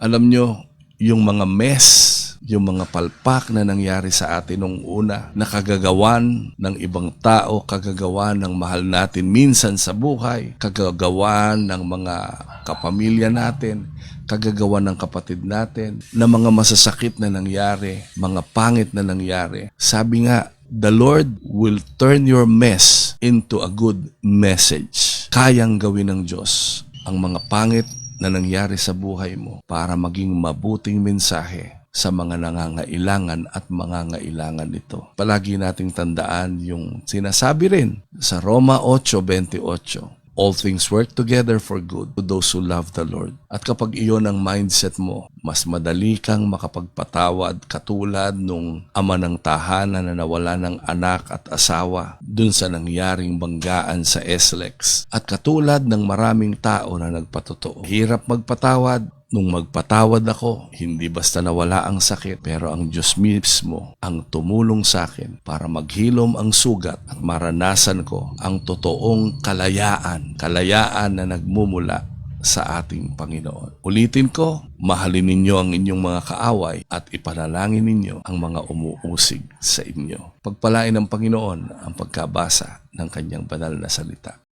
Alam nyo, yung mga mess, yung mga palpak na nangyari sa atin nung una, nakagagawan ng ibang tao, kagagawan ng mahal natin minsan sa buhay, kagagawan ng mga kapamilya natin, kagagawan ng kapatid natin, na mga masasakit na nangyari, mga pangit na nangyari. Sabi nga, the Lord will turn your mess into a good message. Kayang gawin ng Diyos ang mga pangit na nangyari sa buhay mo para maging mabuting mensahe sa mga nangangailangan at mangangailangan nito. Palagi nating tandaan yung sinasabi rin sa Roma 8:28, all things work together for good to those who love the Lord. At kapag iyon ang mindset mo, mas madali kang makapagpatawad katulad nung ama ng tahanan na nawala ng anak at asawa dun sa nangyaring banggaan sa SLEX. At katulad ng maraming tao na nagpatotoo. Hirap magpatawad. Nung magpatawad ako, hindi basta nawala ang sakit, pero ang Diyos mismo ang tumulong sa akin para maghilom ang sugat at maranasan ko ang totoong kalayaan na nagmumula sa ating Panginoon. Ulitin ko, mahalin ninyo ang inyong mga kaaway at ipanalangin ninyo ang mga umuusig sa inyo. Pagpalain ng Panginoon ang pagkabasa ng kanyang banal na salita.